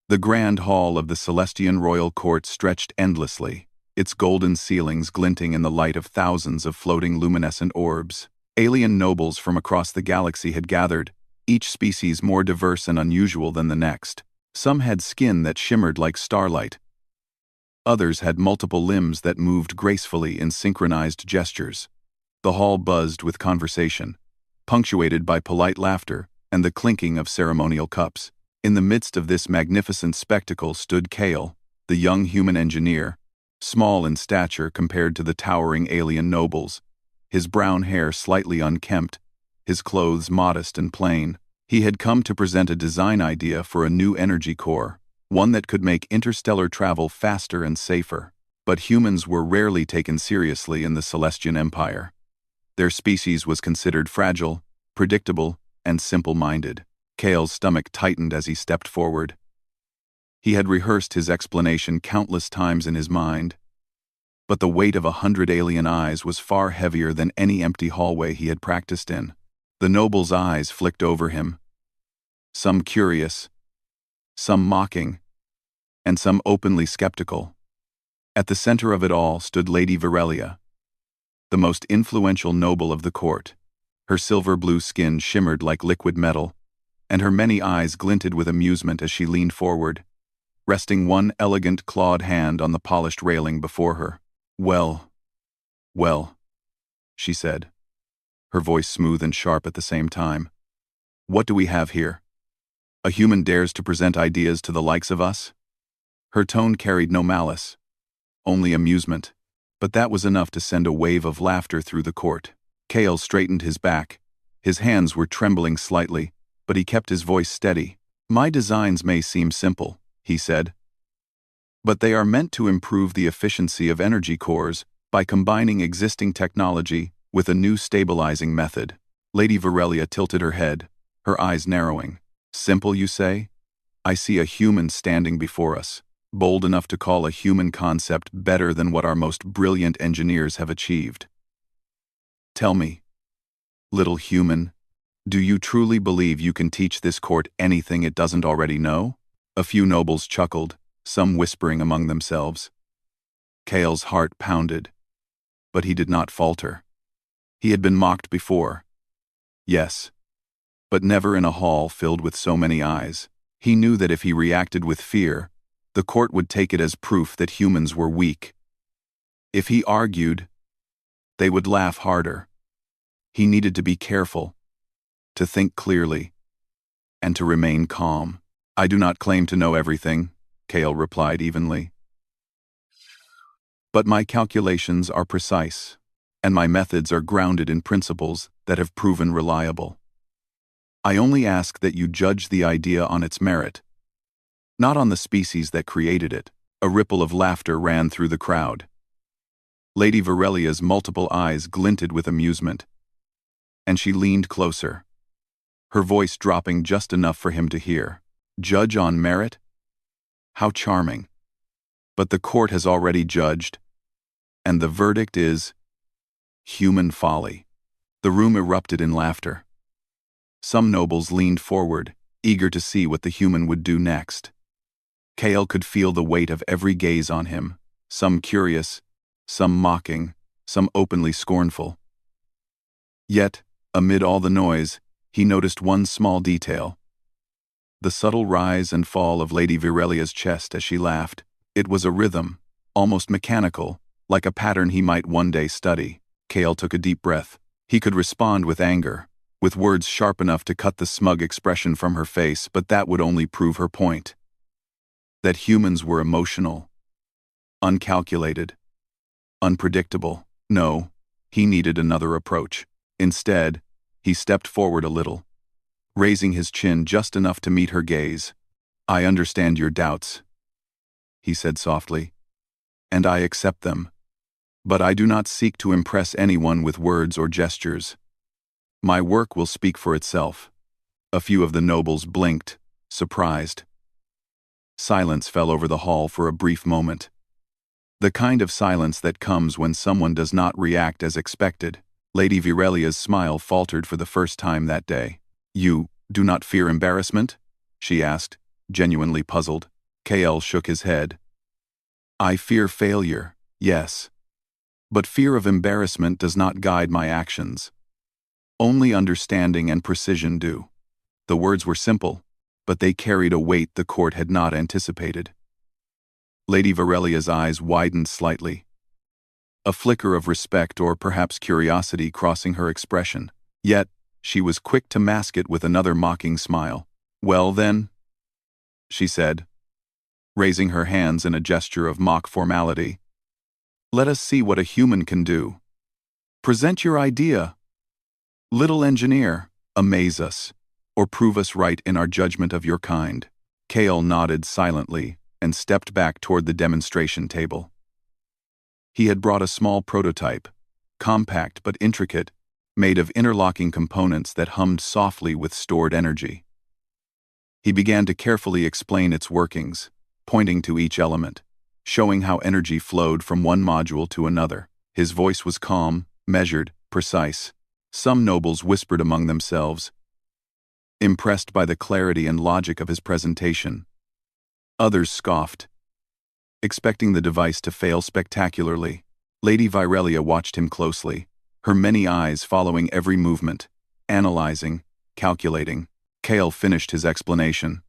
The grand hall of the Celestian royal court stretched endlessly, its golden ceilings glinting in the light of thousands of floating luminescent orbs. Alien nobles from across the galaxy had gathered, each species more diverse and unusual than the next. Some had skin that shimmered like starlight. Others had multiple limbs that moved gracefully in synchronized gestures. The hall buzzed with conversation, punctuated by polite laughter and the clinking of ceremonial cups. In the midst of this magnificent spectacle stood Kale, the young human engineer, small in stature compared to the towering alien nobles, his brown hair slightly unkempt, his clothes modest and plain. He had come to present a design idea for a new energy core, one that could make interstellar travel faster and safer. But humans were rarely taken seriously in the Celestian Empire. Their species was considered fragile, predictable, and simple-minded. Kale's stomach tightened as he stepped forward. He had rehearsed his explanation countless times in his mind, but the weight of 100 alien eyes was far heavier than any empty hallway he had practiced in. The noble's eyes flicked over him, some curious, some mocking, and some openly skeptical. At the center of it all stood Lady Virelia, the most influential noble of the court. Her silver-blue skin shimmered like liquid metal, and her many eyes glinted with amusement as she leaned forward, resting one elegant clawed hand on the polished railing before her. Well, she said, her voice smooth and sharp at the same time. What do we have here? A human dares to present ideas to the likes of us? Her tone carried no malice, only amusement, but that was enough to send a wave of laughter through the court. Kale straightened his back. His hands were trembling slightly, but he kept his voice steady. My designs may seem simple, he said, but they are meant to improve the efficiency of energy cores by combining existing technology with a new stabilizing method. Lady Virelia tilted her head, her eyes narrowing. Simple, you say? I see a human standing before us, bold enough to call a human concept better than what our most brilliant engineers have achieved. Tell me, little human, do you truly believe you can teach this court anything it doesn't already know? A few nobles chuckled, some whispering among themselves. Kale's heart pounded, but he did not falter. He had been mocked before. Yes, but never in a hall filled with so many eyes. He knew that if he reacted with fear, the court would take it as proof that humans were weak. If he argued, they would laugh harder. He needed to be careful, to think clearly, and to remain calm. I do not claim to know everything, Kale replied evenly. But my calculations are precise, and my methods are grounded in principles that have proven reliable. I only ask that you judge the idea on its merit, not on the species that created it. A ripple of laughter ran through the crowd. Lady Virelia's multiple eyes glinted with amusement, and she leaned closer, her voice dropping just enough for him to hear. Judge on merit? How charming. But the court has already judged, and the verdict is human folly. The room erupted in laughter. Some nobles leaned forward, eager to see what the human would do next. Kale could feel the weight of every gaze on him, some curious, some mocking, some openly scornful. Yet, amid all the noise, he noticed one small detail. The subtle rise and fall of Lady Virelia's chest as she laughed. It was a rhythm, almost mechanical, like a pattern he might one day study. Kale took a deep breath. He could respond with anger, with words sharp enough to cut the smug expression from her face, but that would only prove her point. That humans were emotional, uncalculated, unpredictable. No, he needed another approach. Instead, he stepped forward a little, raising his chin just enough to meet her gaze. I understand your doubts, he said softly, and I accept them. But I do not seek to impress anyone with words or gestures. My work will speak for itself. A few of the nobles blinked, surprised. Silence fell over the hall for a brief moment. The kind of silence that comes when someone does not react as expected. Lady Virelia's smile faltered for the first time that day. You do not fear embarrassment? She asked, genuinely puzzled. KL shook his head. I fear failure, yes. But fear of embarrassment does not guide my actions. Only understanding and precision do. The words were simple, but they carried a weight the court had not anticipated. Lady Varelia's eyes widened slightly, a flicker of respect or perhaps curiosity crossing her expression. Yet, she was quick to mask it with another mocking smile. Well then, she said, raising her hands in a gesture of mock formality. Let us see what a human can do. Present your idea. Little engineer, amaze us, or prove us right in our judgment of your kind. Kale nodded silently and stepped back toward the demonstration table. He had brought a small prototype, compact but intricate, made of interlocking components that hummed softly with stored energy. He began to carefully explain its workings, pointing to each element, showing how energy flowed from one module to another. His voice was calm, measured, precise. Some nobles whispered among themselves, impressed by the clarity and logic of his presentation. Others scoffed, expecting the device to fail spectacularly. Lady Virelia watched him closely, her many eyes following every movement, analyzing, calculating. Kale finished his explanation.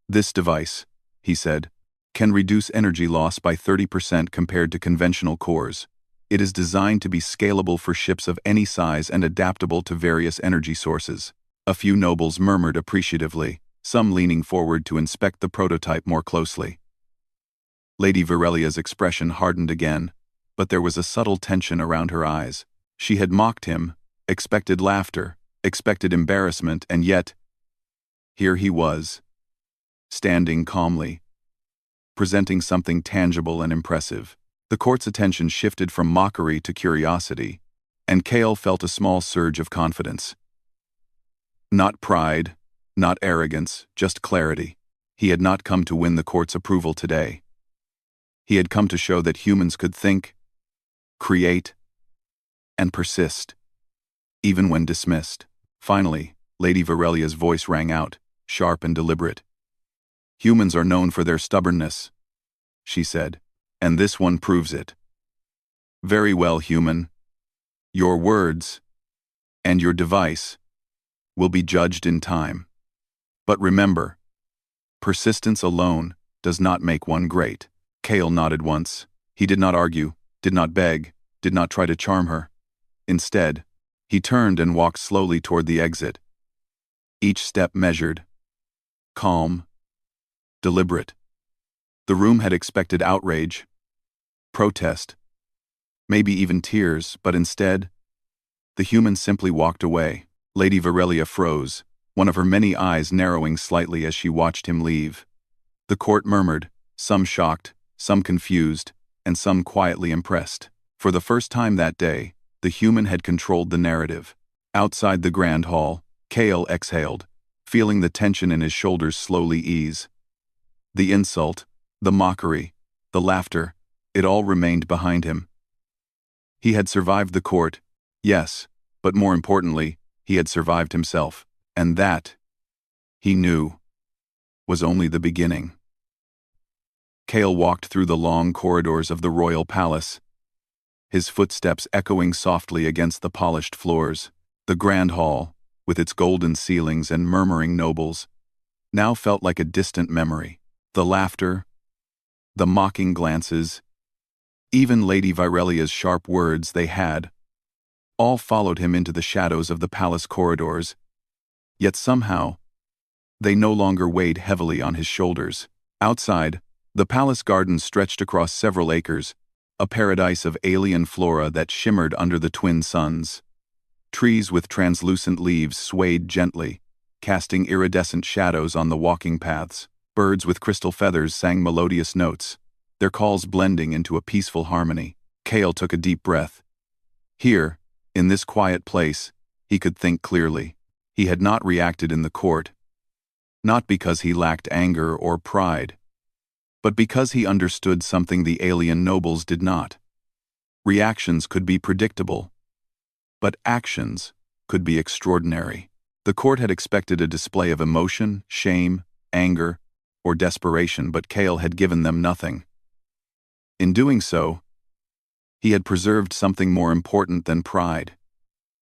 This device, he said, can reduce energy loss by 30% compared to conventional cores. It is designed to be scalable for ships of any size and adaptable to various energy sources. A few nobles murmured appreciatively, some leaning forward to inspect the prototype more closely. Lady Virelia's expression hardened again, but there was a subtle tension around her eyes. She had mocked him, expected laughter, expected embarrassment, and yet, here he was, standing calmly, presenting something tangible and impressive. The court's attention shifted from mockery to curiosity, and Kale felt a small surge of confidence. Not pride, not arrogance, just clarity. He had not come to win the court's approval today. He had come to show that humans could think, create, and persist, even when dismissed. Finally, Lady Virelia's voice rang out, sharp and deliberate. Humans are known for their stubbornness, she said, and this one proves it. Very well, human. Your words, and your device, will be judged in time. But remember, persistence alone does not make one great. Kale nodded once. He did not argue, did not beg, did not try to charm her. Instead, he turned and walked slowly toward the exit. Each step measured, calm, deliberate. The room had expected outrage, protest, maybe even tears, but instead, the human simply walked away. Lady Virelia froze, one of her many eyes narrowing slightly as she watched him leave. The court murmured, some shocked, some confused, and some quietly impressed. For the first time that day, the human had controlled the narrative. Outside the grand hall, Kale exhaled, feeling the tension in his shoulders slowly ease. The insult, the mockery, the laughter, it all remained behind him. He had survived the court, yes, but more importantly, he had survived himself, and that, he knew, was only the beginning. Kale walked through the long corridors of the royal palace, his footsteps echoing softly against the polished floors. The grand hall, with its golden ceilings and murmuring nobles, now felt like a distant memory. The laughter, the mocking glances, even Lady Virelia's sharp words they had, all followed him into the shadows of the palace corridors, yet somehow, they no longer weighed heavily on his shoulders. Outside, the palace garden stretched across several acres, a paradise of alien flora that shimmered under the twin suns. Trees with translucent leaves swayed gently, casting iridescent shadows on the walking paths. Birds with crystal feathers sang melodious notes, their calls blending into a peaceful harmony. Kale took a deep breath. Here, in this quiet place, he could think clearly. He had not reacted in the court, not because he lacked anger or pride, but because he understood something the alien nobles did not. Reactions could be predictable, but actions could be extraordinary. The court had expected a display of emotion, shame, anger, or desperation, but Kale had given them nothing. In doing so, he had preserved something more important than pride: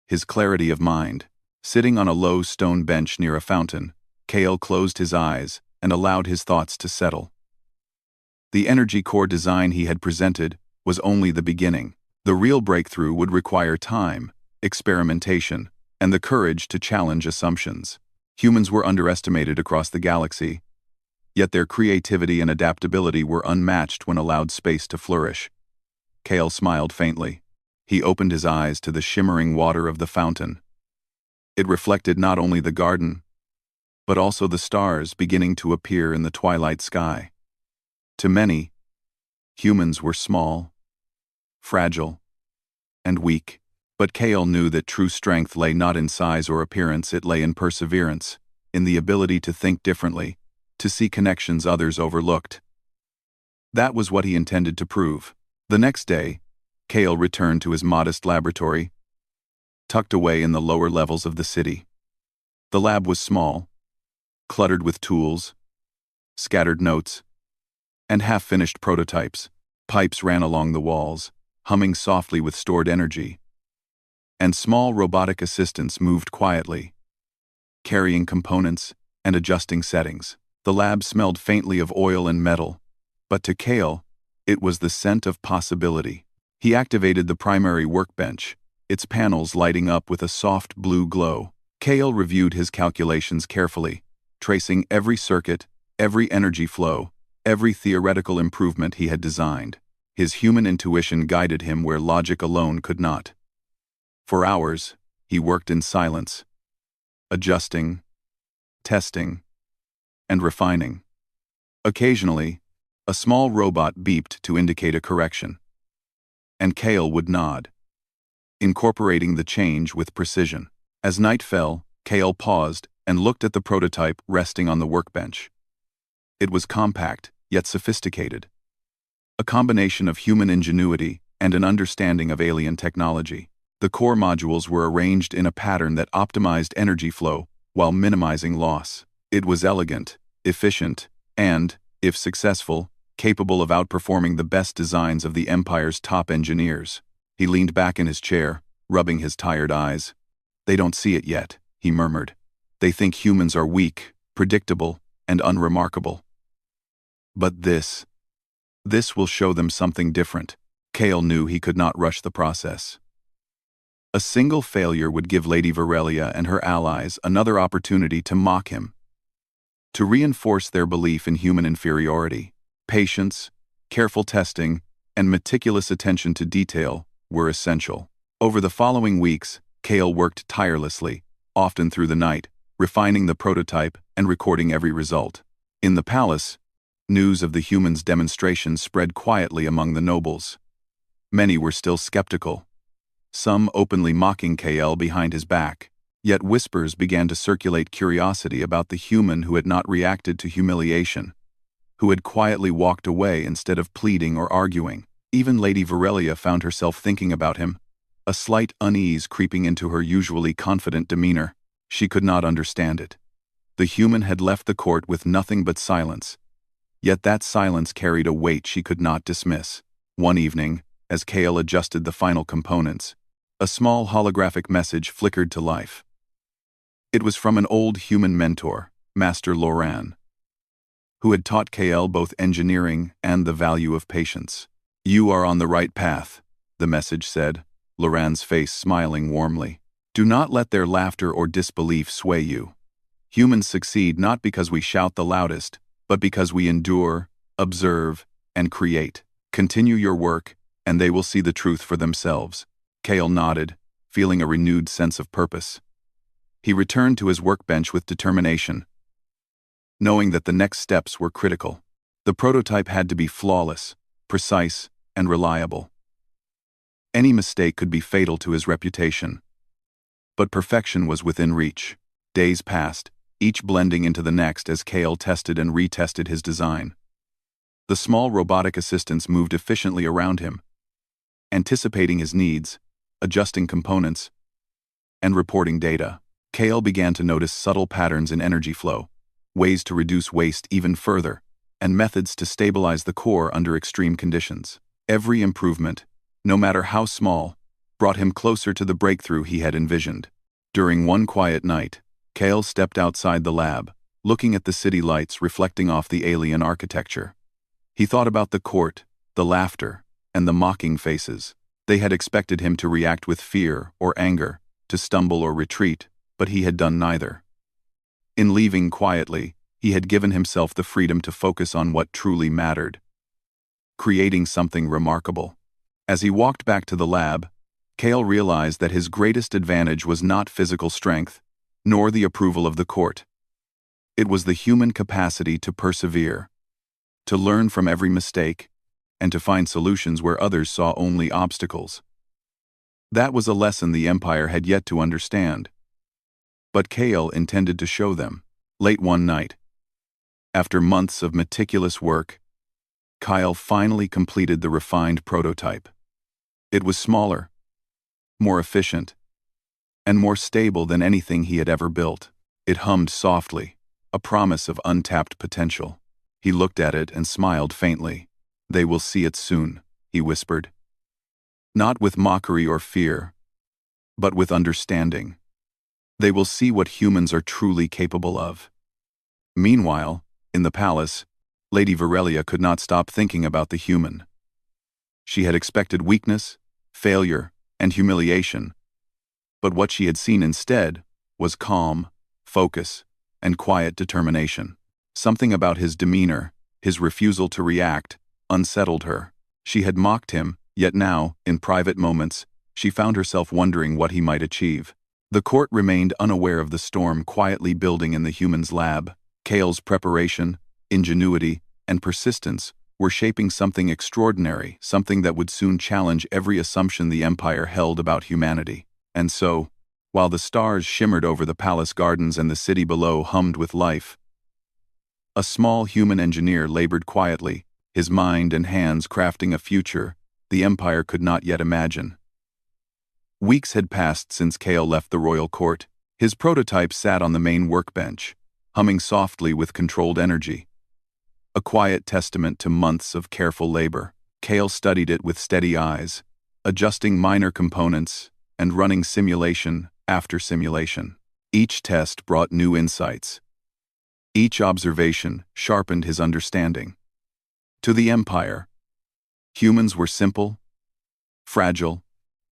his clarity of mind. Sitting on a low stone bench near a fountain, Kale closed his eyes and allowed his thoughts to settle. The energy core design he had presented was only the beginning. The real breakthrough would require time, experimentation, and the courage to challenge assumptions. Humans were underestimated across the galaxy, yet their creativity and adaptability were unmatched when allowed space to flourish. Kale smiled faintly. He opened his eyes to the shimmering water of the fountain. It reflected not only the garden, but also the stars beginning to appear in the twilight sky. To many, humans were small, fragile, and weak, but Kale knew that true strength lay not in size or appearance, it lay in perseverance, in the ability to think differently, to see connections others overlooked. That was what he intended to prove. The next day, Kale returned to his modest laboratory, tucked away in the lower levels of the city. The lab was small, cluttered with tools, scattered notes, and half-finished prototypes. Pipes ran along the walls, humming softly with stored energy, and small robotic assistants moved quietly, carrying components and adjusting settings. The lab smelled faintly of oil and metal, but to Kale, it was the scent of possibility. He activated the primary workbench, its panels lighting up with a soft blue glow. Kale reviewed his calculations carefully, tracing every circuit, every energy flow, every theoretical improvement he had designed. His human intuition guided him where logic alone could not. For hours, he worked in silence, adjusting, testing, and refining. Occasionally, a small robot beeped to indicate a correction, and Kale would nod, incorporating the change with precision. As night fell, Kale paused and looked at the prototype resting on the workbench. It was compact, yet sophisticated, a combination of human ingenuity and an understanding of alien technology. The core modules were arranged in a pattern that optimized energy flow while minimizing loss. It was elegant, efficient, and, if successful, capable of outperforming the best designs of the Empire's top engineers. He leaned back in his chair, rubbing his tired eyes. "They don't see it yet," he murmured. "They think humans are weak, predictable, and unremarkable. But this will show them something different." Kale knew he could not rush the process. A single failure would give Lady Varelia and her allies another opportunity to mock him, to reinforce their belief in human inferiority. Patience, careful testing, and meticulous attention to detail were essential. Over the following weeks, Kale worked tirelessly, often through the night, refining the prototype and recording every result. In the palace, news of the humans' demonstrations spread quietly among the nobles. Many were still skeptical, some openly mocking Kale behind his back. Yet whispers began to circulate curiosity about the human who had not reacted to humiliation, who had quietly walked away instead of pleading or arguing. Even Lady Varelia found herself thinking about him, a slight unease creeping into her usually confident demeanor. She could not understand it. The human had left the court with nothing but silence, yet that silence carried a weight she could not dismiss. One evening, as Kale adjusted the final components, a small holographic message flickered to life. It was from an old human mentor, Master Loran, who had taught Kale both engineering and the value of patience. "You are on the right path," the message said, Loran's face smiling warmly. "Do not let their laughter or disbelief sway you. Humans succeed not because we shout the loudest, but because we endure, observe, and create. Continue your work, and they will see the truth for themselves." Kale nodded, feeling a renewed sense of purpose. He returned to his workbench with determination, knowing that the next steps were critical. The prototype had to be flawless, precise, and reliable. Any mistake could be fatal to his reputation. But perfection was within reach. Days passed, each blending into the next as Kale tested and retested his design. The small robotic assistants moved efficiently around him, anticipating his needs, adjusting components, and reporting data. Kale began to notice subtle patterns in energy flow, ways to reduce waste even further, and methods to stabilize the core under extreme conditions. Every improvement, no matter how small, brought him closer to the breakthrough he had envisioned. During one quiet night, Kale stepped outside the lab, looking at the city lights reflecting off the alien architecture. He thought about the court, the laughter, and the mocking faces. They had expected him to react with fear or anger, to stumble or retreat, but he had done neither. In leaving quietly, he had given himself the freedom to focus on what truly mattered, creating something remarkable. As he walked back to the lab, Kale realized that his greatest advantage was not physical strength, nor the approval of the court. It was the human capacity to persevere, to learn from every mistake, and to find solutions where others saw only obstacles. That was a lesson the Empire had yet to understand. But Kale intended to show them. Late one night, after months of meticulous work, Kyle finally completed the refined prototype. It was smaller, more efficient, and more stable than anything he had ever built. It hummed softly, a promise of untapped potential. He looked at it and smiled faintly. "They will see it soon," he whispered. Not with mockery or fear, but with understanding. They will see what humans are truly capable of. Meanwhile, in the palace, Lady Virelia could not stop thinking about the human. She had expected weakness, failure, and humiliation, but what she had seen instead was calm, focus, and quiet determination. Something about his demeanor, his refusal to react, unsettled her. She had mocked him, yet now, in private moments, she found herself wondering what he might achieve. The court remained unaware of the storm quietly building in the human's lab. Kale's preparation, ingenuity, and persistence were shaping something extraordinary, something that would soon challenge every assumption the Empire held about humanity. And so, while the stars shimmered over the palace gardens and the city below hummed with life, a small human engineer labored quietly, his mind and hands crafting a future the Empire could not yet imagine. Weeks had passed since Kale left the royal court. His prototype sat on the main workbench, humming softly with controlled energy. A quiet testament to months of careful labor. Kale studied it with steady eyes, adjusting minor components and running simulation after simulation. Each test brought new insights. Each observation sharpened his understanding. To the Empire, humans were simple, fragile,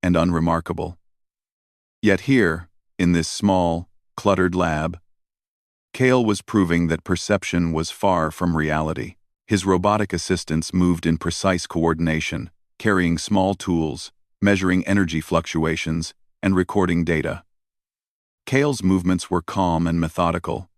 and unremarkable. Yet here, in this small, cluttered lab, Kale was proving that perception was far from reality. His robotic assistants moved in precise coordination, carrying small tools, measuring energy fluctuations, and recording data. Kale's movements were calm and methodical,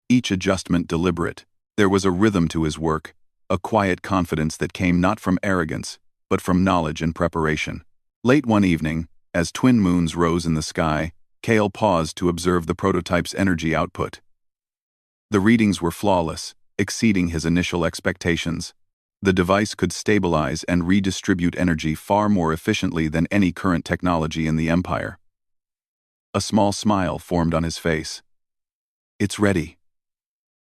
each adjustment deliberate. There was a rhythm to his work, a quiet confidence that came not from arrogance, but from knowledge and preparation. Late one evening, as twin moons rose in the sky, Kale paused to observe the prototype's energy output. The readings were flawless, exceeding his initial expectations. The device could stabilize and redistribute energy far more efficiently than any current technology in the Empire. A small smile formed on his face. "It's ready,"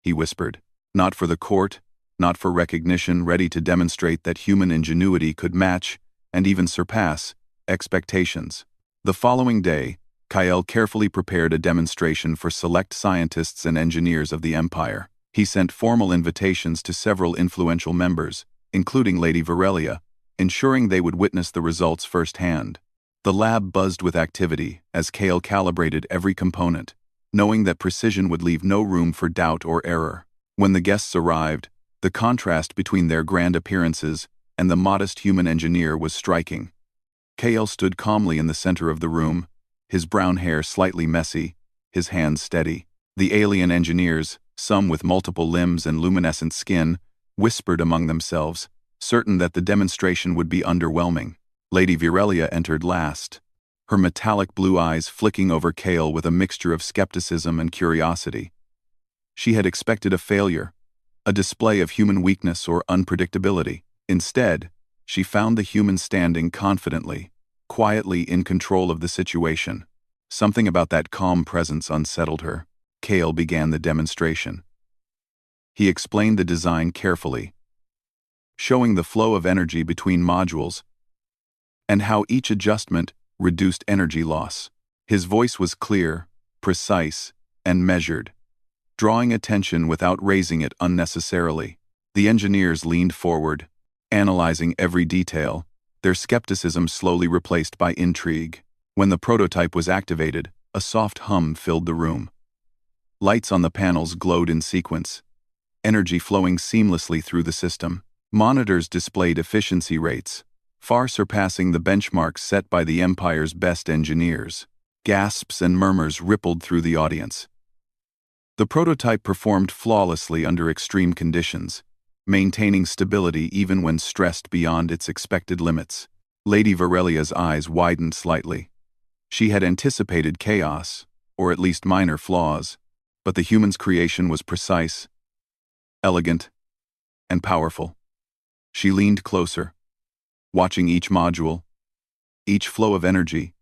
he whispered. Not for the court, not for recognition, ready to demonstrate that human ingenuity could match, and even surpass, expectations. The following day, Kyle carefully prepared a demonstration for select scientists and engineers of the Empire. He sent formal invitations to several influential members, including Lady Virelia, ensuring they would witness the results firsthand. The lab buzzed with activity as Kale calibrated every component, knowing that precision would leave no room for doubt or error. When the guests arrived, the contrast between their grand appearances and the modest human engineer was striking. Kale stood calmly in the center of the room, his brown hair slightly messy, his hands steady. The alien engineers, some with multiple limbs and luminescent skin, whispered among themselves, certain that the demonstration would be underwhelming. Lady Virelia entered last, her metallic blue eyes flicking over Kale with a mixture of skepticism and curiosity. She had expected a failure, a display of human weakness or unpredictability. Instead, she found the human standing confidently, quietly in control of the situation. Something about that calm presence unsettled her. Kale began the demonstration. He explained the design carefully, showing the flow of energy between modules and how each adjustment reduced energy loss. His voice was clear, precise, and measured, drawing attention without raising it unnecessarily. The engineers leaned forward, analyzing every detail, their skepticism slowly replaced by intrigue. When the prototype was activated, a soft hum filled the room. Lights on the panels glowed in sequence, energy flowing seamlessly through the system. Monitors displayed efficiency rates, far surpassing the benchmarks set by the Empire's best engineers. Gasps and murmurs rippled through the audience. The prototype performed flawlessly under extreme conditions, maintaining stability even when stressed beyond its expected limits. Lady Virelia's eyes widened slightly. She had anticipated chaos, or at least minor flaws, but the human's creation was precise, elegant, and powerful. She leaned closer, watching each module, each flow of energy,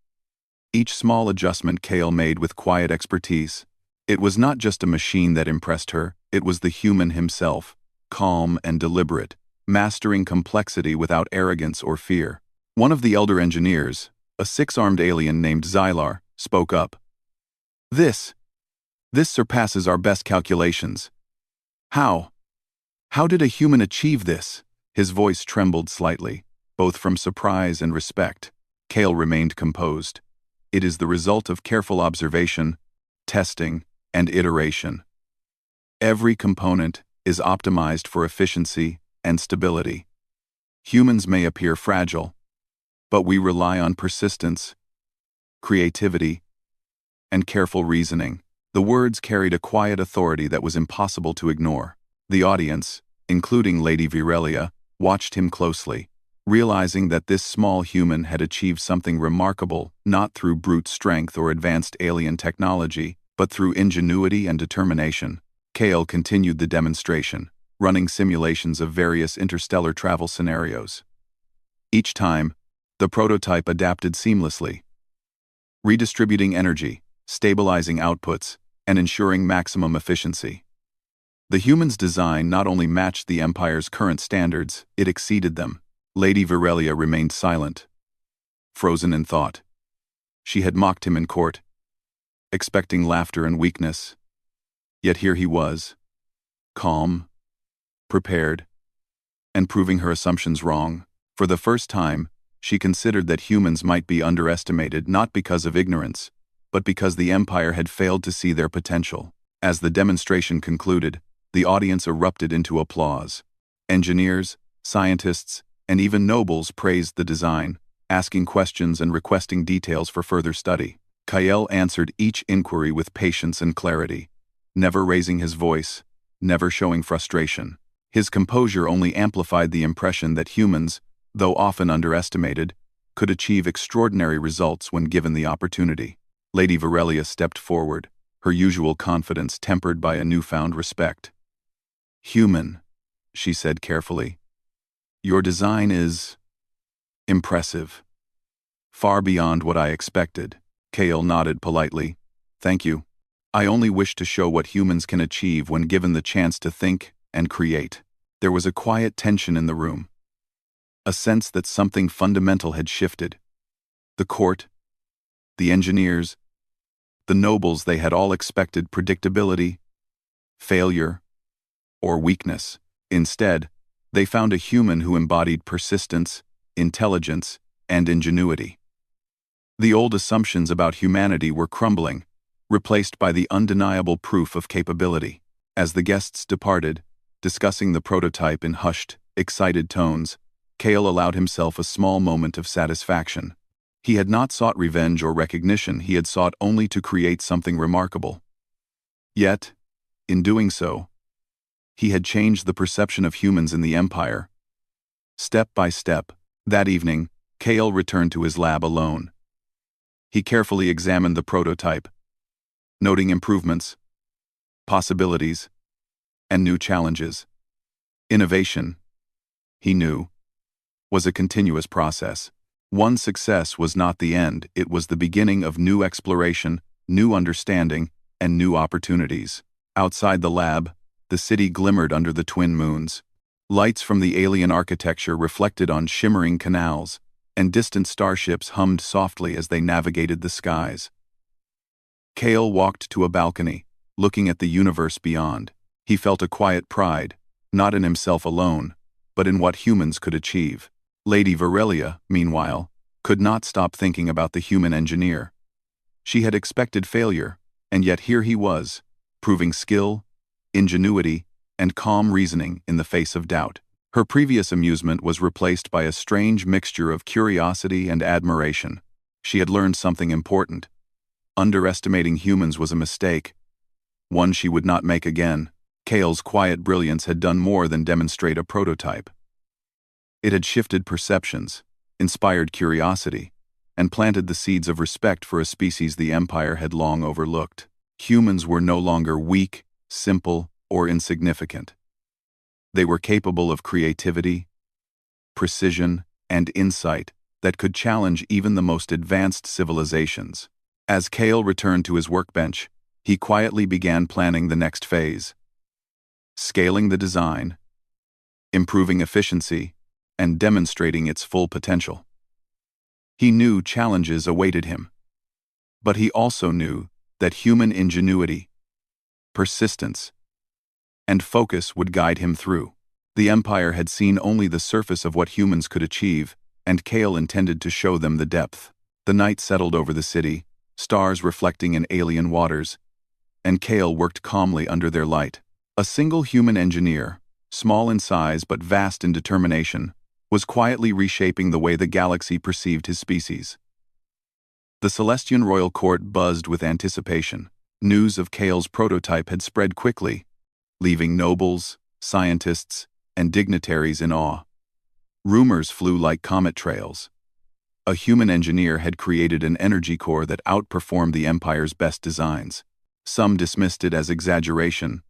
each small adjustment Kale made with quiet expertise. It was not just a machine that impressed her, it was the human himself, calm and deliberate, mastering complexity without arrogance or fear. One of the elder engineers, a six-armed alien named Xylar, spoke up. This surpasses our best calculations. How did a human achieve this? His voice trembled slightly, both from surprise and respect. Kale remained composed. It is the result of careful observation, testing, and iteration. Every component is optimized for efficiency and stability. Humans may appear fragile, but we rely on persistence, creativity, and careful reasoning. The words carried a quiet authority that was impossible to ignore. The audience, including Lady Virelia, watched him closely, realizing that this small human had achieved something remarkable not through brute strength or advanced alien technology, but through ingenuity and determination. Kale continued the demonstration, running simulations of various interstellar travel scenarios. Each time, the prototype adapted seamlessly, redistributing energy, stabilizing outputs, and ensuring maximum efficiency. The human's design not only matched the Empire's current standards, it exceeded them. Lady Virelia remained silent, frozen in thought. She had mocked him in court, expecting laughter and weakness. Yet here he was, calm, prepared, and proving her assumptions wrong. For the first time, she considered that humans might be underestimated not because of ignorance, but because the Empire had failed to see their potential. As the demonstration concluded, the audience erupted into applause. Engineers, scientists, and even nobles praised the design, asking questions and requesting details for further study. Kyle answered each inquiry with patience and clarity, never raising his voice, never showing frustration. His composure only amplified the impression that humans, though often underestimated, could achieve extraordinary results when given the opportunity. Lady Virelia stepped forward, her usual confidence tempered by a newfound respect. "Human," she said carefully. "Your design is impressive. Far beyond what I expected." Kale nodded politely. "Thank you. I only wish to show what humans can achieve when given the chance to think and create." There was a quiet tension in the room, a sense that something fundamental had shifted. The court, the engineers, the nobles, they had all expected predictability, failure, or weakness. Instead, they found a human who embodied persistence, intelligence, and ingenuity. The old assumptions about humanity were crumbling, replaced by the undeniable proof of capability. As the guests departed, discussing the prototype in hushed, excited tones, Kale allowed himself a small moment of satisfaction. He had not sought revenge or recognition, he had sought only to create something remarkable. Yet, in doing so, he had changed the perception of humans in the Empire. Step by step, that evening, Kale returned to his lab alone. He carefully examined the prototype, noting improvements, possibilities, and new challenges. Innovation, he knew, was a continuous process. One success was not the end, it was the beginning of new exploration, new understanding, and new opportunities. Outside the lab, The city glimmered under the twin moons. Lights from the alien architecture reflected on shimmering canals, and distant starships hummed softly as they navigated the skies. Kale walked to a balcony, looking at the universe beyond. He felt a quiet pride, not in himself alone, but in what humans could achieve. Lady Varelia, meanwhile, could not stop thinking about the human engineer. She had expected failure, and yet here he was, proving skill, ingenuity, and calm reasoning in the face of doubt. Her previous amusement was replaced by a strange mixture of curiosity and admiration. She had learned something important. Underestimating humans was a mistake, one she would not make again. Kale's quiet brilliance had done more than demonstrate a prototype. It had shifted perceptions, inspired curiosity, and planted the seeds of respect for a species the Empire had long overlooked. Humans were no longer weak, simple, or insignificant. They were capable of creativity, precision, and insight that could challenge even the most advanced civilizations. As Kale returned to his workbench, he quietly began planning the next phase. Scaling the design, improving efficiency, and demonstrating its full potential. He knew challenges awaited him, but he also knew that human ingenuity, persistence, and focus would guide him through. The Empire had seen only the surface of what humans could achieve, and Kale intended to show them the depth. The night settled over the city, stars reflecting in alien waters, and Kale worked calmly under their light. A single human engineer, small in size but vast in determination, was quietly reshaping the way the galaxy perceived his species. The Celestian royal court buzzed with anticipation. News of Kale's prototype had spread quickly, leaving nobles, scientists, and dignitaries in awe. Rumors flew like comet trails. A human engineer had created an energy core that outperformed the Empire's best designs. Some dismissed it as exaggeration,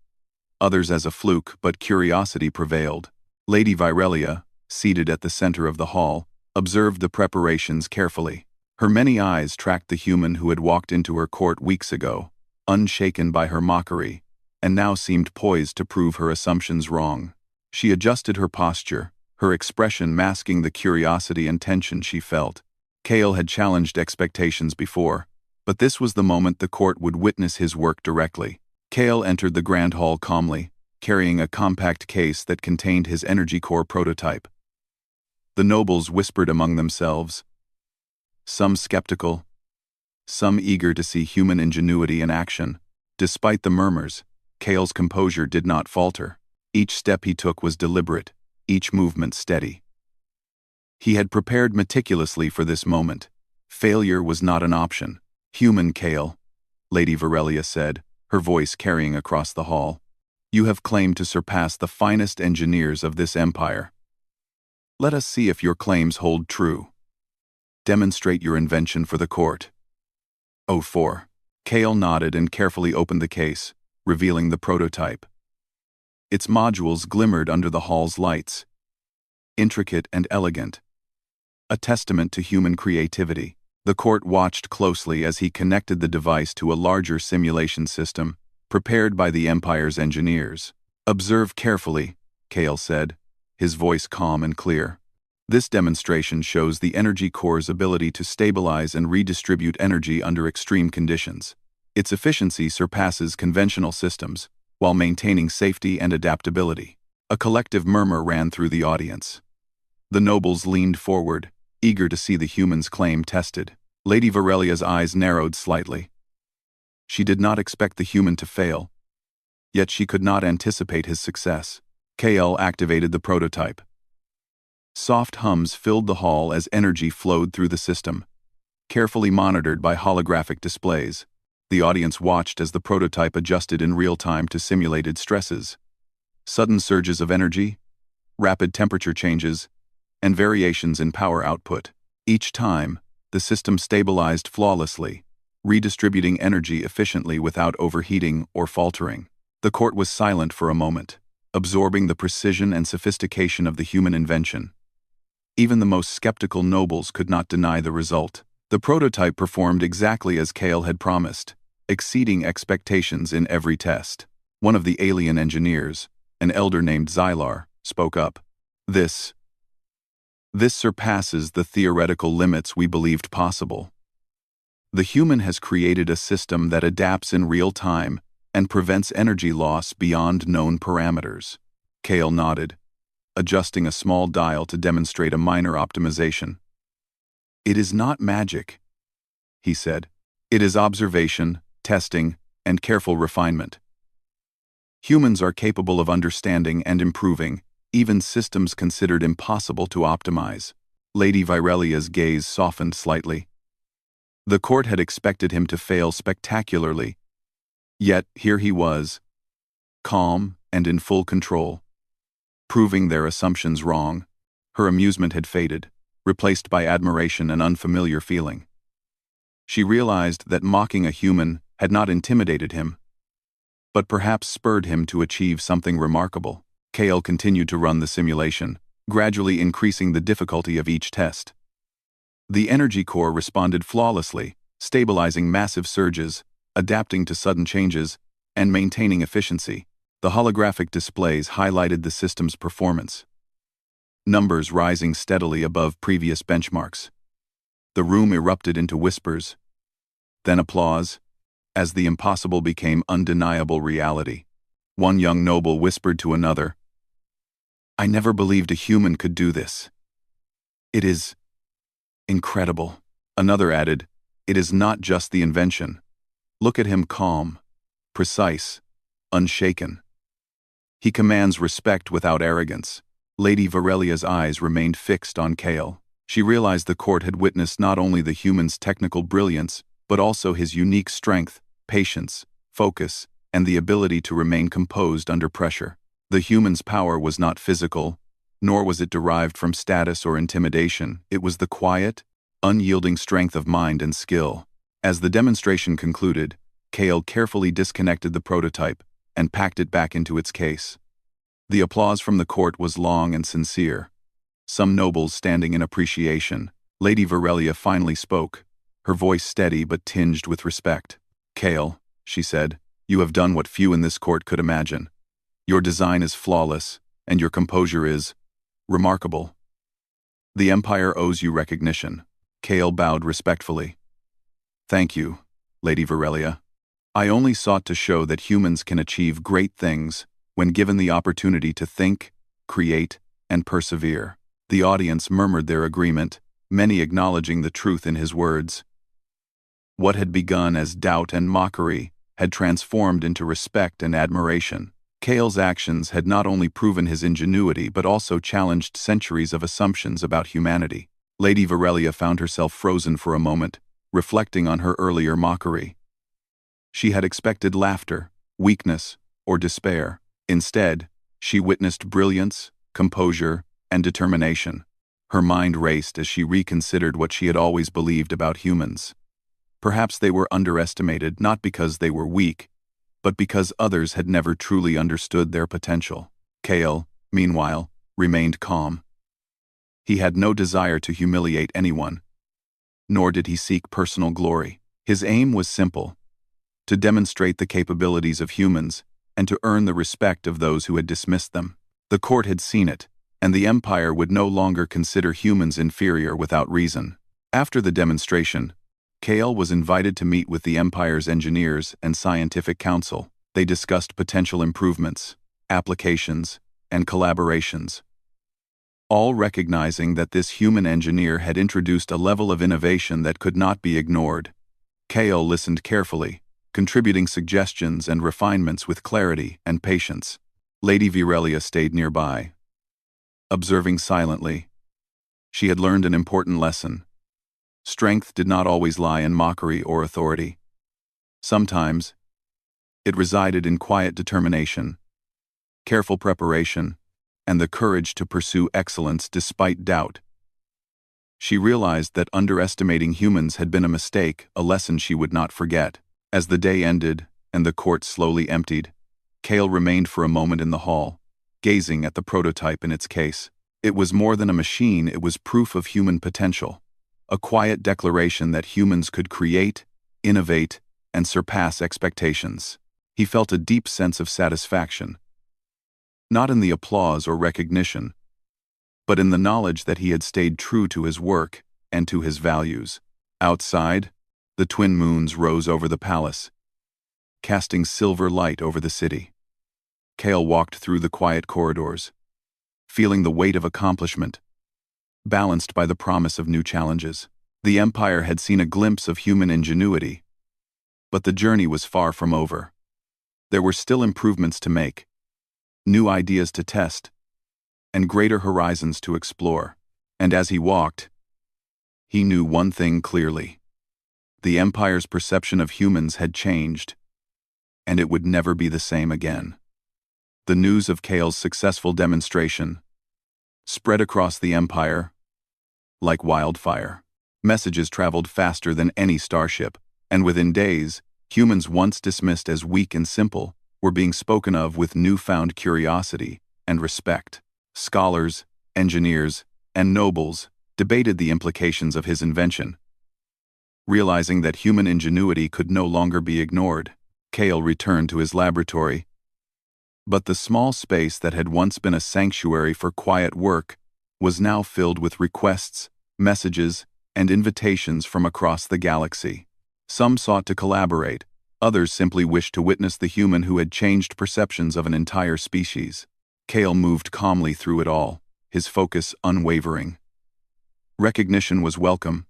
others as a fluke, but curiosity prevailed. Lady Varelia, seated at the center of the hall, observed the preparations carefully. Her many eyes tracked the human who had walked into her court weeks ago, unshaken by her mockery, and now seemed poised to prove her assumptions wrong. She adjusted her posture, her expression masking the curiosity and tension she felt. Kale had challenged expectations before, but this was the moment the court would witness his work directly. Kale entered the grand hall calmly, carrying a compact case that contained his energy core prototype. The nobles whispered among themselves, some skeptical, some eager to see human ingenuity in action. Despite the murmurs, Kale's composure did not falter. Each step he took was deliberate, each movement steady. He had prepared meticulously for this moment. Failure was not an option. Human Kale, Lady Varelia said, her voice carrying across the hall. You have claimed to surpass the finest engineers of this empire. Let us see if your claims hold true. Demonstrate your invention for the court. 04. Kale nodded and carefully opened the case, revealing the prototype. Its modules glimmered under the hall's lights. Intricate and elegant. A testament to human creativity. The court watched closely as he connected the device to a larger simulation system, prepared by the Empire's engineers. Observe carefully, Kale said, his voice calm and clear. This demonstration shows the energy core's ability to stabilize and redistribute energy under extreme conditions. Its efficiency surpasses conventional systems, while maintaining safety and adaptability. A collective murmur ran through the audience. The nobles leaned forward, eager to see the human's claim tested. Lady Varelia's eyes narrowed slightly. She did not expect the human to fail, yet she could not anticipate his success. Kale activated the prototype. Soft hums filled the hall as energy flowed through the system, carefully monitored by holographic displays. The audience watched as the prototype adjusted in real time to simulated stresses. Sudden surges of energy, rapid temperature changes, and variations in power output. Each time, the system stabilized flawlessly, redistributing energy efficiently without overheating or faltering. The court was silent for a moment, absorbing the precision and sophistication of the human invention. Even the most skeptical nobles could not deny the result. The prototype performed exactly as Kale had promised, exceeding expectations in every test. One of the alien engineers, an elder named Xylar, spoke up. This surpasses the theoretical limits we believed possible. The human has created a system that adapts in real time and prevents energy loss beyond known parameters. Kale nodded, adjusting a small dial to demonstrate a minor optimization. It is not magic, he said. It is observation, testing, and careful refinement. Humans are capable of understanding and improving, even systems considered impossible to optimize. Lady Virelia's gaze softened slightly. The court had expected him to fail spectacularly, yet here he was, calm and in full control, proving their assumptions wrong. Her amusement had faded, replaced by admiration and unfamiliar feeling. She realized that mocking a human had not intimidated him, but perhaps spurred him to achieve something remarkable. Kale continued to run the simulation, gradually increasing the difficulty of each test. The energy core responded flawlessly, stabilizing massive surges, adapting to sudden changes, and maintaining efficiency. The holographic displays highlighted the system's performance, numbers rising steadily above previous benchmarks. The room erupted into whispers, then applause, as the impossible became undeniable reality. One young noble whispered to another, "I never believed a human could do this. It is incredible." Another added, "It is not just the invention. Look at him, calm, precise, unshaken. He commands respect without arrogance." Lady Virelia's eyes remained fixed on Kale. She realized the court had witnessed not only the human's technical brilliance, but also his unique strength, patience, focus, and the ability to remain composed under pressure. The human's power was not physical, nor was it derived from status or intimidation. It was the quiet, unyielding strength of mind and skill. As the demonstration concluded, Kale carefully disconnected the prototype and packed it back into its case. The applause from the court was long and sincere, some nobles standing in appreciation. Lady Virelia finally spoke, her voice steady but tinged with respect. "Kale," she said, "you have done what few in this court could imagine. Your design is flawless, and your composure is remarkable. The Empire owes you recognition." Kale bowed respectfully. "Thank you, Lady Virelia. I only sought to show that humans can achieve great things when given the opportunity to think, create, and persevere." The audience murmured their agreement, many acknowledging the truth in his words. What had begun as doubt and mockery had transformed into respect and admiration. Kale's actions had not only proven his ingenuity but also challenged centuries of assumptions about humanity. Lady Virelia found herself frozen for a moment, reflecting on her earlier mockery. She had expected laughter, weakness, or despair. Instead, she witnessed brilliance, composure, and determination. Her mind raced as she reconsidered what she had always believed about humans. Perhaps they were underestimated not because they were weak, but because others had never truly understood their potential. Kale, meanwhile, remained calm. He had no desire to humiliate anyone, nor did he seek personal glory. His aim was simple: to demonstrate the capabilities of humans and to earn the respect of those who had dismissed them. The court had seen it, and the Empire would no longer consider humans inferior without reason. After the demonstration, Kale was invited to meet with the Empire's engineers and scientific council. They discussed potential improvements, applications, and collaborations, all recognizing that this human engineer had introduced a level of innovation that could not be ignored. Kale listened carefully, contributing suggestions and refinements with clarity and patience. Lady Virelia stayed nearby, observing silently. She had learned an important lesson. Strength did not always lie in mockery or authority. Sometimes, it resided in quiet determination, careful preparation, and the courage to pursue excellence despite doubt. She realized that underestimating humans had been a mistake, a lesson she would not forget. As the day ended and the court slowly emptied, Kale remained for a moment in the hall, gazing at the prototype in its case. It was more than a machine, it was proof of human potential, a quiet declaration that humans could create, innovate, and surpass expectations. He felt a deep sense of satisfaction, not in the applause or recognition, but in the knowledge that he had stayed true to his work and to his values. Outside, the twin moons rose over the palace, casting silver light over the city. Kale walked through the quiet corridors, feeling the weight of accomplishment, balanced by the promise of new challenges. The Empire had seen a glimpse of human ingenuity, but the journey was far from over. There were still improvements to make, new ideas to test, and greater horizons to explore. And as he walked, he knew one thing clearly. The Empire's perception of humans had changed, and it would never be the same again. The news of Kale's successful demonstration spread across the Empire like wildfire. Messages traveled faster than any starship, and within days, humans once dismissed as weak and simple were being spoken of with newfound curiosity and respect. Scholars, engineers, and nobles debated the implications of his invention. Realizing that human ingenuity could no longer be ignored, Kale returned to his laboratory. But the small space that had once been a sanctuary for quiet work was now filled with requests, messages, and invitations from across the galaxy. Some sought to collaborate, others simply wished to witness the human who had changed perceptions of an entire species. Kale moved calmly through it all, his focus unwavering. Recognition was welcome,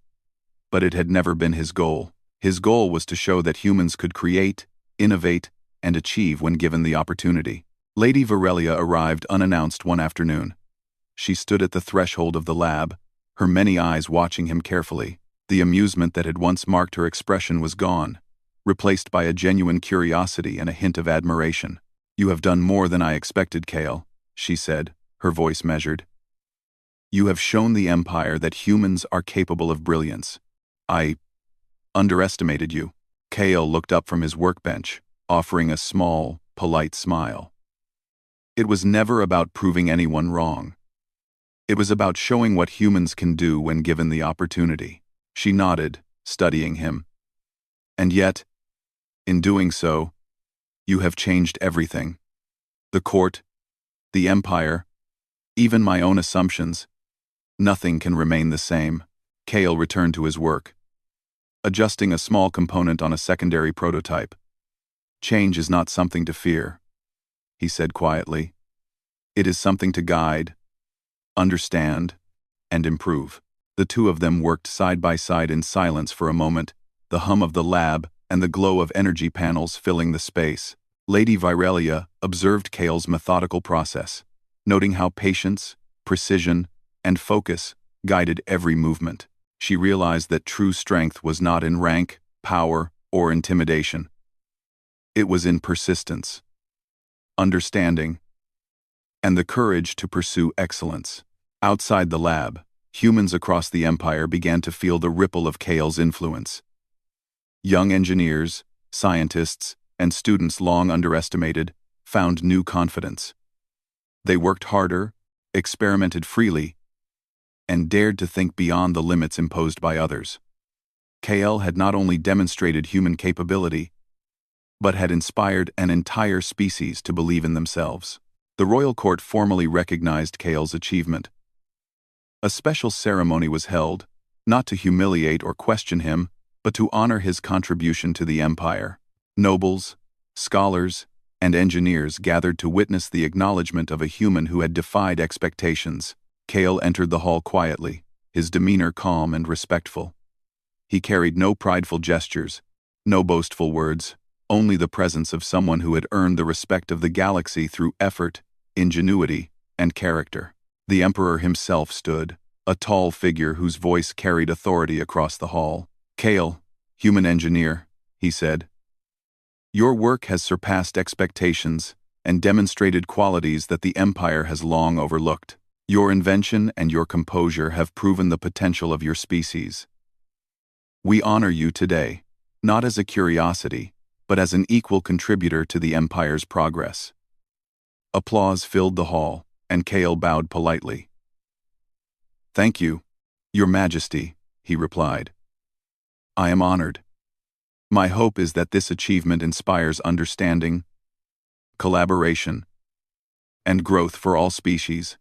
but it had never been his goal. His goal was to show that humans could create, innovate, and achieve when given the opportunity. Lady Varelia arrived unannounced one afternoon. She stood at the threshold of the lab, her many eyes watching him carefully. The amusement that had once marked her expression was gone, replaced by a genuine curiosity and a hint of admiration. "You have done more than I expected, Kale," she said, her voice measured. "You have shown the Empire that humans are capable of brilliance. I underestimated you." Kale looked up from his workbench, offering a small, polite smile. It was never about proving anyone wrong. It was about showing what humans can do when given the opportunity. She nodded, studying him. "And yet, in doing so, you have changed everything. The court, the Empire, even my own assumptions. Nothing can remain the same." Kale returned to his work, adjusting a small component on a secondary prototype. "Change is not something to fear," he said quietly. "It is something to guide, understand, and improve." The two of them worked side by side in silence for a moment, the hum of the lab and the glow of energy panels filling the space. Lady Virelia observed Kale's methodical process, noting how patience, precision, and focus guided every movement. She realized that true strength was not in rank, power, or intimidation. It was in persistence, understanding, and the courage to pursue excellence. Outside the lab, humans across the Empire began to feel the ripple of Kale's influence. Young engineers, scientists, and students long underestimated found new confidence. They worked harder, experimented freely, and dared to think beyond the limits imposed by others. Kale had not only demonstrated human capability, but had inspired an entire species to believe in themselves. The royal court formally recognized Kale's achievement. A special ceremony was held, not to humiliate or question him, but to honor his contribution to the Empire. Nobles, scholars, and engineers gathered to witness the acknowledgement of a human who had defied expectations. Kale entered the hall quietly, his demeanor calm and respectful. He carried no prideful gestures, no boastful words, only the presence of someone who had earned the respect of the galaxy through effort, ingenuity, and character. The Emperor himself stood, a tall figure whose voice carried authority across the hall. "Kale, human engineer," he said, "your work has surpassed expectations and demonstrated qualities that the Empire has long overlooked. Your invention and your composure have proven the potential of your species. We honor you today, not as a curiosity, but as an equal contributor to the Empire's progress." Applause filled the hall, and Kale bowed politely. "Thank you, Your Majesty," he replied. "I am honored." My hope is that this achievement inspires understanding, collaboration, and growth for all species,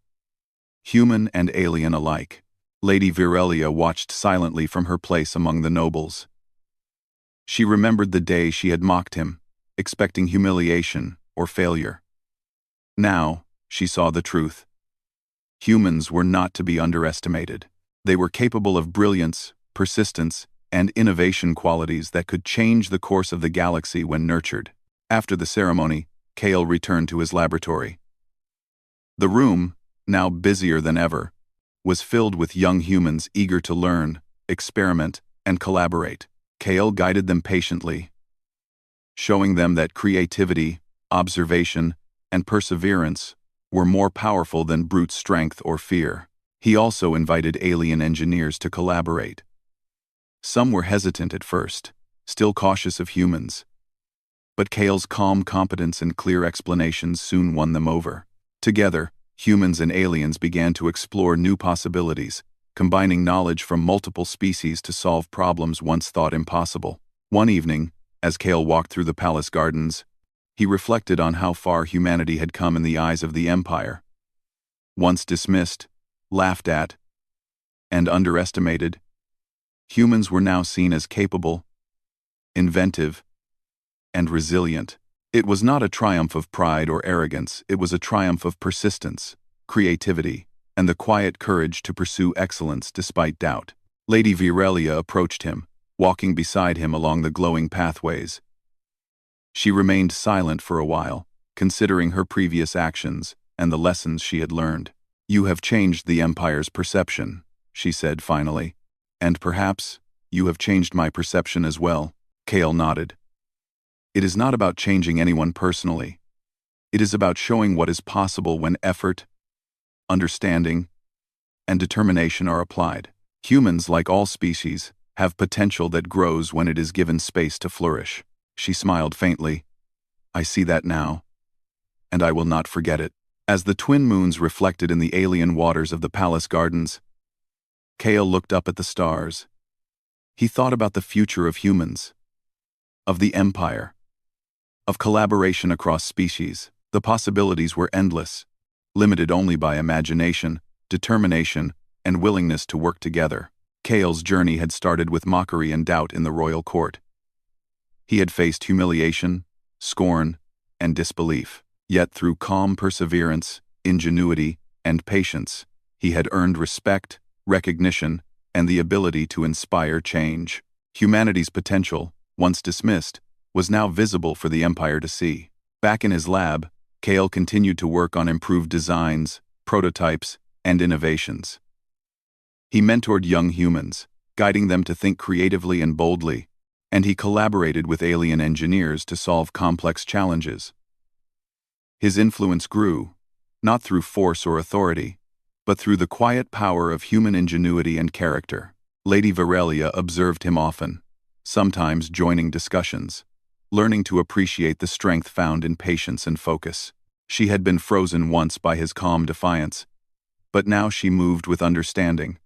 human and alien alike. Lady Virelia watched silently from her place among the nobles. She remembered the day she had mocked him, expecting humiliation or failure. Now, she saw the truth. Humans were not to be underestimated. They were capable of brilliance, persistence, and innovation qualities that could change the course of the galaxy when nurtured. After the ceremony, Kale returned to his laboratory. The room, now busier than ever, was filled with young humans eager to learn, experiment, and collaborate. Kale guided them patiently, showing them that creativity, observation, and perseverance were more powerful than brute strength or fear. He also invited alien engineers to collaborate. Some were hesitant at first, still cautious of humans. But Kale's calm competence and clear explanations soon won them over. Together, humans and aliens began to explore new possibilities, combining knowledge from multiple species to solve problems once thought impossible. One evening, as Kale walked through the palace gardens, he reflected on how far humanity had come in the eyes of the Empire. Once dismissed, laughed at, and underestimated, humans were now seen as capable, inventive, and resilient. It was not a triumph of pride or arrogance, it was a triumph of persistence, creativity, and the quiet courage to pursue excellence despite doubt. Lady Virelia approached him, walking beside him along the glowing pathways. She remained silent for a while, considering her previous actions and the lessons she had learned. "You have changed the Empire's perception," she said finally. "And perhaps, you have changed my perception as well." Kale nodded. "It is not about changing anyone personally. It is about showing what is possible when effort, understanding, and determination are applied. Humans, like all species, have potential that grows when it is given space to flourish." She smiled faintly. "I see that now, and I will not forget it." As the twin moons reflected in the alien waters of the palace gardens, Kale looked up at the stars. He thought about the future of humans, of the Empire, of collaboration across species. The possibilities were endless, limited only by imagination, determination, and willingness to work together. Kale's journey had started with mockery and doubt in the royal court. He had faced humiliation, scorn, and disbelief. Yet through calm perseverance, ingenuity, and patience, he had earned respect, recognition, and the ability to inspire change. Humanity's potential, once dismissed, was now visible for the Empire to see. Back in his lab, Kale continued to work on improved designs, prototypes, and innovations. He mentored young humans, guiding them to think creatively and boldly, and he collaborated with alien engineers to solve complex challenges. His influence grew, not through force or authority, but through the quiet power of human ingenuity and character. Lady Virelia observed him often, sometimes joining discussions, learning to appreciate the strength found in patience and focus. She had been frozen once by his calm defiance, but now she moved with understanding,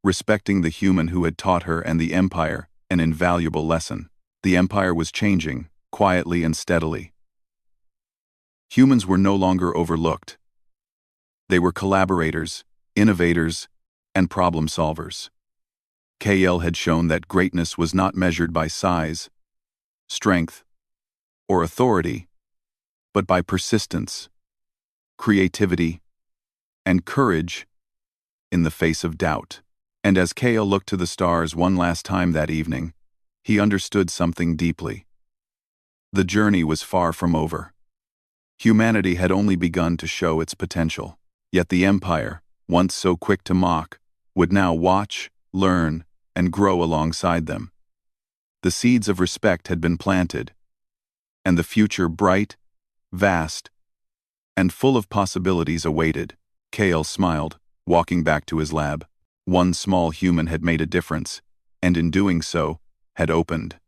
respecting the human who had taught her and the Empire an invaluable lesson. The Empire was changing, quietly and steadily. Humans were no longer overlooked. They were collaborators, innovators, and problem solvers. KL had shown that greatness was not measured by size, strength, or authority, but by persistence, creativity, and courage in the face of doubt. And as KL looked to the stars one last time that evening, he understood something deeply. The journey was far from over. Humanity had only begun to show its potential. Yet the Empire, once so quick to mock, would now watch, learn, and grow alongside them. The seeds of respect had been planted, and the future bright, vast, and full of possibilities awaited. Kale smiled, walking back to his lab. One small human had made a difference, and in doing so, had opened